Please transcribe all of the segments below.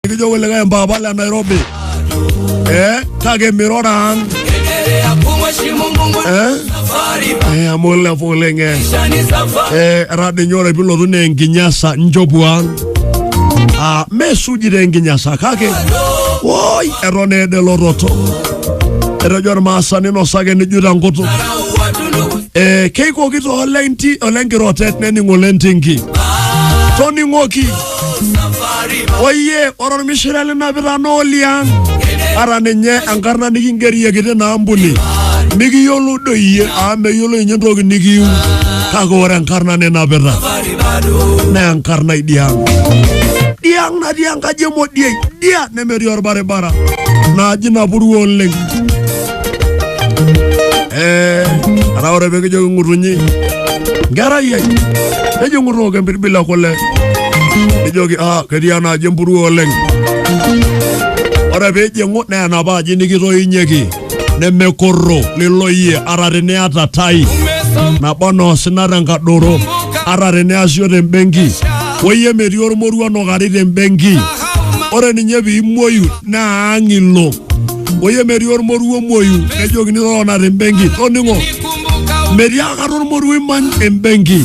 Kijogo lega mbaba la Nairobi. Kage mirorang. Amola folenge. Rade nyore bilo dune nginyasa njobuang. Mesuji de nginyasa kage. Woi erone de loroto. Erojor masani no sage ni judangoto. Keiko kito olengi rotet neni ngolentingi. Tony Ngoki. Oye, oron Michelle na birano liang. Aranenye angarna nigingeri yegede na ambuni. Nigi yolu do ye ame yolu nyendogi nigi yu. Kago ora angarna ne na birra. Na angarna idiang. Diang na diang kaje mo diye. Dia ne meri or bare bara. Na jina buru onleng. Araore bege jogi ngurunyi. Ngara ye. Ejo ngurro ke birbila kole. Jogi kediana jemburu oleng. Ora beje ngot na na ba jini ki roi nyeki. Ne mekorro liloye arare ne atatai. Na bono sinaranga doro. Arare ne asyo de bengi. Oye merior morua no gari de bengi. Ora ni nyebi moyu na angilo. Oye merior moruo moyu. Ne jogi ni ro na de bengi. Toningo. Meria garor moru man embengi.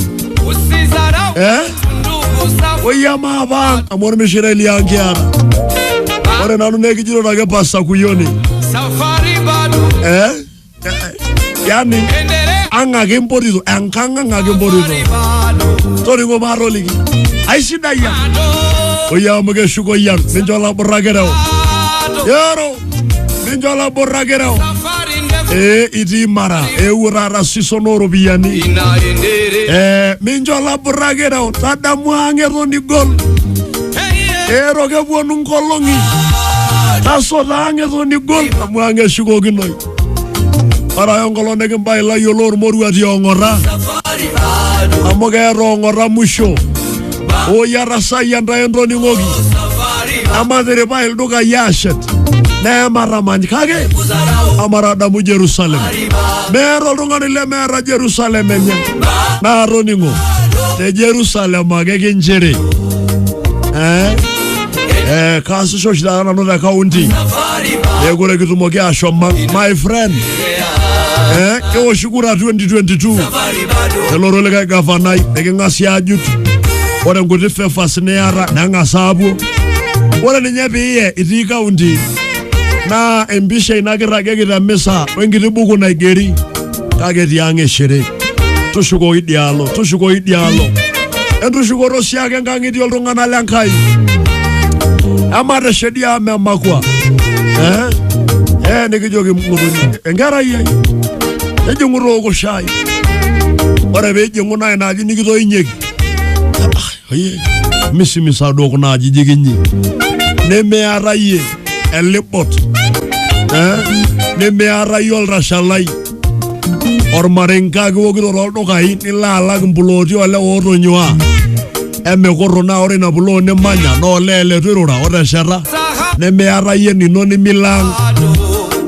Oya mabang amor Michelle liangiara. Ore nanu neki jiro nage passa kuyoni. Safari bado. Yani anga gemborido, ankanga ngagemborido. Tori go maroligi. Aisida ya. Oya muge shugo yan, minjola borragero. Yaro. Minjola borragero. Iti mara urara sisonoro biyani minjola borragera tada muangero ni gol roge buonu ngolongi taso langero ni gol muange shugo ginoy ara yongolo nege mbayla yolor moru ati ongora amoge rongora musho o yara sayanda yendo ni ngogi amadere bayel doga yashet na mara manjkage amara damu Jerusalem mero dongani le mera Jerusalem menye na roningo te Jerusalem agege njere kasu shoshida na no da county egore kitumoke ashoma my friend kewo shukura 2022 eloro lega gavanai ege ngasi ajut ore ngoti fefas ne ara na ngasabu ore ni nyebiye iti county na embisha inagirage da mesa wengiti buku na igeri kage diange shere tushugo idialo entushugo rosia ke ngangi di olungana lankai amara shedia memakwa nikijogi muruni engara ye ejunguro ko shai ore beje nguna na ji nikito inyeki oye misa do ko na ji jiginyi ne me araye elipot ne me arayol rashalai or marenka go go ro kai ni la mbuloti wala oro nywa eme korona ore na bulo ne manya no lele turura ore shara ne me araye ni no ni milang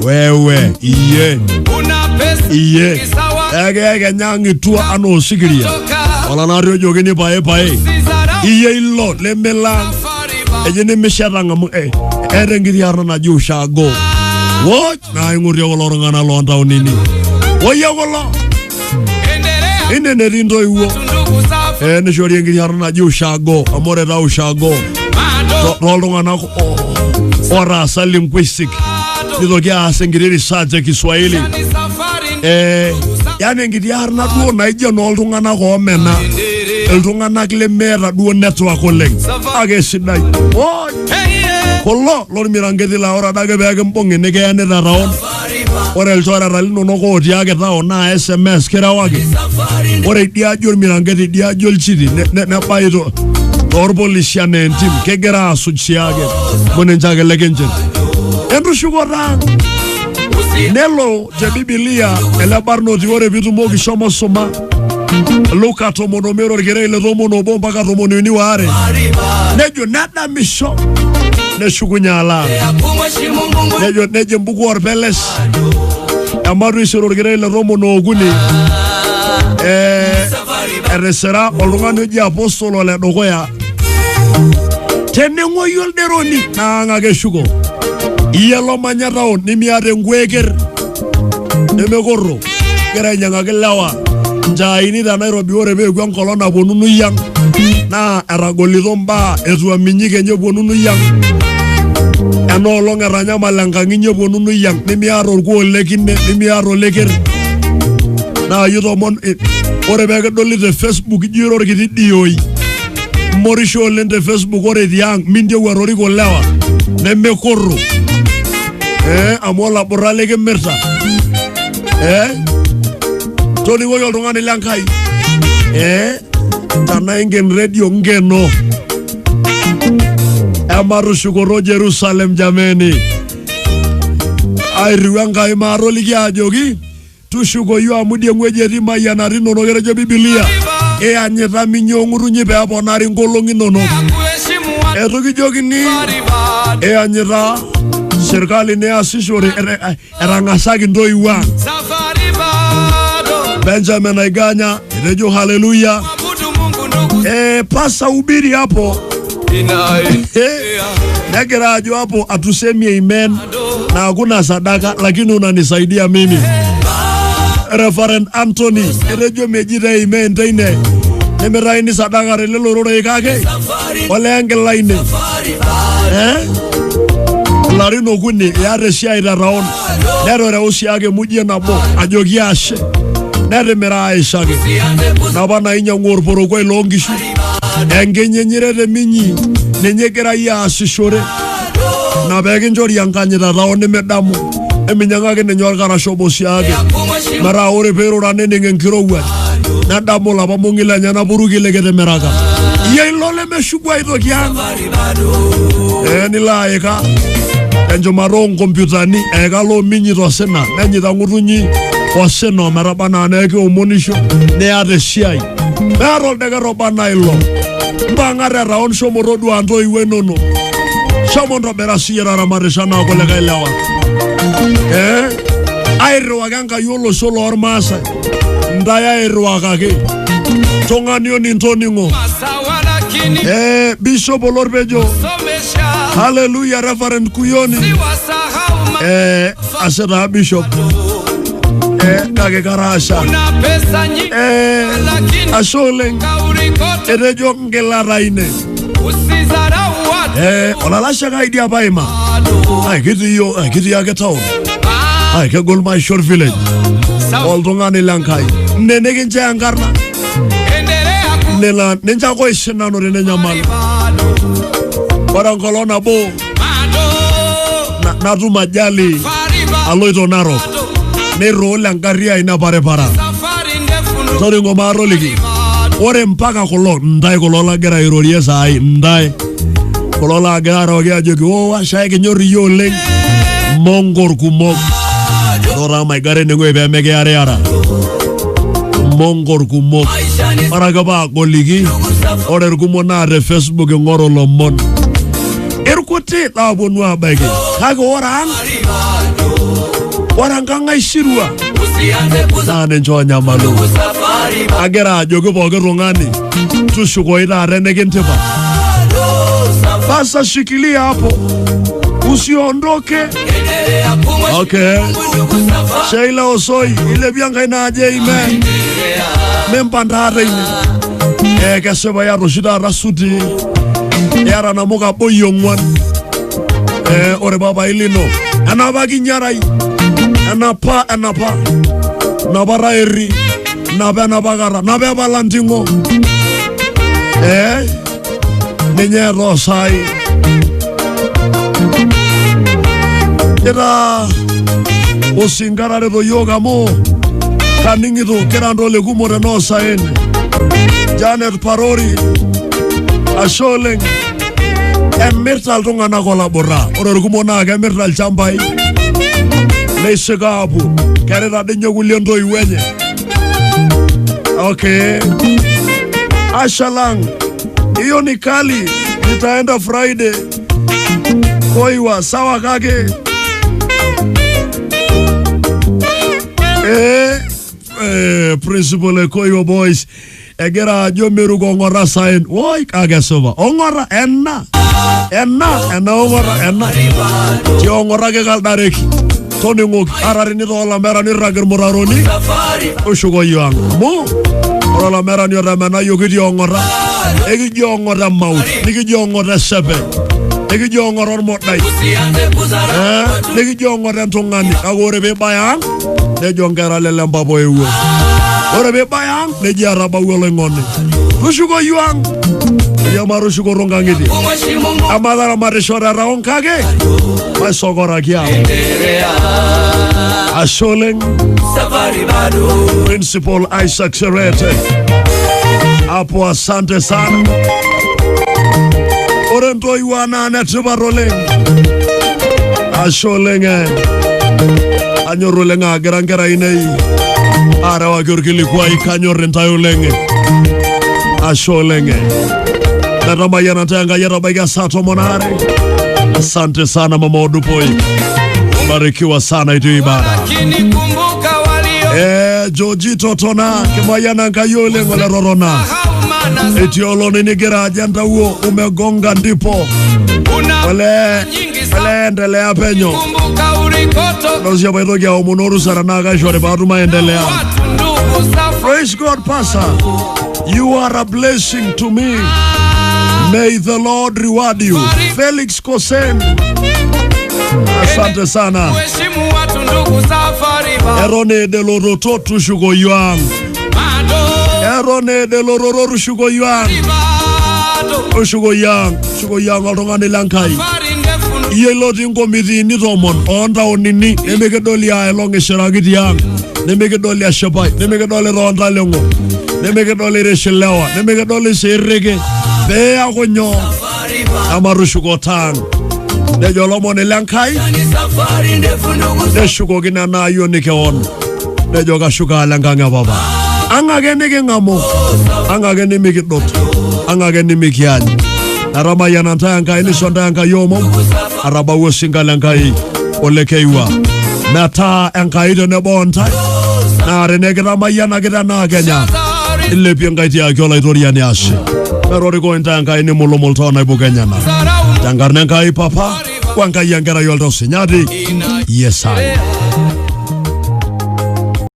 wewe iye ege nyangi tua ano sigiria wala na ro jogi ni pae iye illo le melang ejene mesharanga mu erengiri arana jusha go what na nguri wala ngana lo ndaw nini oya wala ene rindo iwo ne jori ngiri arana jusha go amore da usha go rolo ngana ora salim kwisik nido gya sengiri saje Kiswahili yani ngiri arana do na ije no ngana ko mena eltungana kle mera do network oleng age sidai kollo lor mirangeti la ora daga bege mbonge nege ane da raon ora el tora ralino no ko diage ta ona SMS kera wage ora dia jor mirangeti dia jol chidi ne paito torbolisia ne tim kegera suchiage monen jage legenje endu shugora nelo je Biblia ela barno di ore vitu mogi soma Luka to monomero gerele romo no bomba ka romo ni ware nejo nada misho ne shugunyala nejo mbugu orbeles amaru isoro gerele romo no guni resera olungano ji apostolo le dogoya tenengo yolderoni na ngake shugo iyelo manyataon nimiate ngweker nemekoro kera nyanga kelawa njaini da Nairobi ore be gwan kolona bonunu yang na eragolito mba etu aminyike nye bonunu yang eno longa ranya malanga nginye bonunu yang nimiaro ko lekine nimiaro leker na yudo mon ore be dolite Facebook jiro kiti dioi morisho lente Facebook ore yang minde warori ko lewa nemekoro amola borale ke merta Tony woyo tongani lankai tana ingen radio ngeno amaru shukoro Jerusalem jameni airuanga imaro ligi ajogi tushugo yu amudi ngweje rima yanari nono gerejo Biblia anyeta minyonguru nyipe hapo nari ngolongi nono etuki jogini anyeta serikali ne asishore erangasaki ndoiwa Benjamin Aiganya rejo haleluya pasa ubiri hapo negerajo hapo atusemi amen na hakuna sadaka lakini unanisaidia mimi Reverend Anthony rejo mejira amen taine nemeraini sadaka relelo rore kake ole angelaine larino kuni yare shaira raon nerore usiage mujie nabo ajogi ashe nere mera aishage nabana inya ngorporo ko longishu engenye nyirere minyi nenyegera ya ashishore nabege njori yankanyira raon medamu eminyanga ke nenyor kana shobo siage mara ore pero ranene ngenkirowwa nadamu laba mongila nyana burugile gete meraka ye lole meshugwa ito kyanga ni laika enjo maron computani egalo minyi to sena nenyi tangutunyi oseno marabana neke omonisho ne ate siai bero de robana ilo bangare raon shomorodu ando iwenono shomondo berasiera ramaresana ko lega ilawa airo aganga yolo solo ormasa ndaya airo agage tonganio nintoningo Bishop Olorbejo Hallelujah Reverend Kuyoni asera Bishop kage karasha asole erejo ngela raine olalasha gaidi abaima kiti ya getao ke Golmai Shore Village oldongani lankai nenege nje angarna nela nenja ko isena no rene nyamal barangolona bo na majali aloito naro ne rola ngaria ina para sori ngoma roligi ore mpaka kolo ndai kolo la gera irorie sai ndai kolo la gera roge ajogi wa shaike nyori yole mongor kumok ora mai gare nengo be mege ara mongor kumok para gaba goligi ore kumona re Facebook ngoro lomon erkote la bonwa bage kago oranga shirua nane njonya malu agera jogo boge rongani tushuko ina rene gentepa basa shikilia hapo usiondoke okay Sheila Osoi ile bianga ina aje ime mempandare ine keseba ya Roshida Rasuti yara na moga boyongwan ore baba ilino anabagi nyarai anapa nabara eri nabana bagara nabeba lantingo nenye rosai era osingara de yoga mo kaningido kerando le gumore no saen Janet Parori Asholeng emertal tonga na kolabora ore gumona ga emertal chambai Lesegabu kerera de nyoguliendo iwenye okay Ashalang hiyo ni kali nitaenda Friday koiwa sawa kake Principal koiwa boys egera ajo meruko ong'ora saen woi kake supa ong'ora ena ong'ora ena ti ong'ora ke kaldareki toning'oki ararini toolamera nirrag irmutaroni ushuko yiang amu ore olamerani otemena yiok kitii ong'ora ekijo ong'ora maut nikijo ong'ora sepe nikijo ong'ora ormodai nikijo ong'ora entung'ani kake ore piibaya ang' nejo nkera lelempapa eewuo ore piibaya ang' nejo etabawua oloing'oni tushuko yiang yamarushuko nkang'itie amataramatishote onkake maisokoraki ang' Asholeng Principal Isaac Serete hapo asante sana ore ntoiwuo naa netipat oleng Asholeng anyor oleng agira nkera ainei arewaki orkilikuai kanyor intae oleng Asholeng natamayiana ntae Enkai etabaikia saa 12 asante sana mama Odupoi barikiwa sana itu ibada Jojito tona kimayana Enkai oleng ole rorona etioloni nigira ajenda huo umegonga ndipo ole endelea penyo nozia baitoki au monoru sarana kashore batu maendelea. Praise God, Pastor. You are a blessing to me. May the Lord reward you. Felix Kosen. Asante sana. Erone de loroto tushuko yuang. Erone de lororo shuko yuang. Shuko yang. Shuko yang altongani langkai. Yelo tingo mithi ni tomon. Onda onini. Nemeke doli ya elonge shiragiti yang. Nemeke doli ya shabai. Nemeke doli ronda lengo. Nemeke doli reshilewa. Nemeke doli sirrege. Bea konyo. Amaru shuko tang. Nejo lomo ne langkai. Neshuko gina na yonike on. Nejo kashuka langkanga baba. Anga gene ngamo. Anga gene mikidot. Anga gene mikiani. Arama yananta Enkai ni sonda Enkai yomo. Araba wosinga Enkai olekeiwa. Mata Enkai de nebonta. Na renegera mayana gida na Kenya. Ilepi Enkai tia kyola itoriani ashe. Pero riko enta Enkai ni mulumulto na ibu Kenya na. Jangarne Enkai papa. Kwa Enkai yangera yolto sinyadi. Yes I.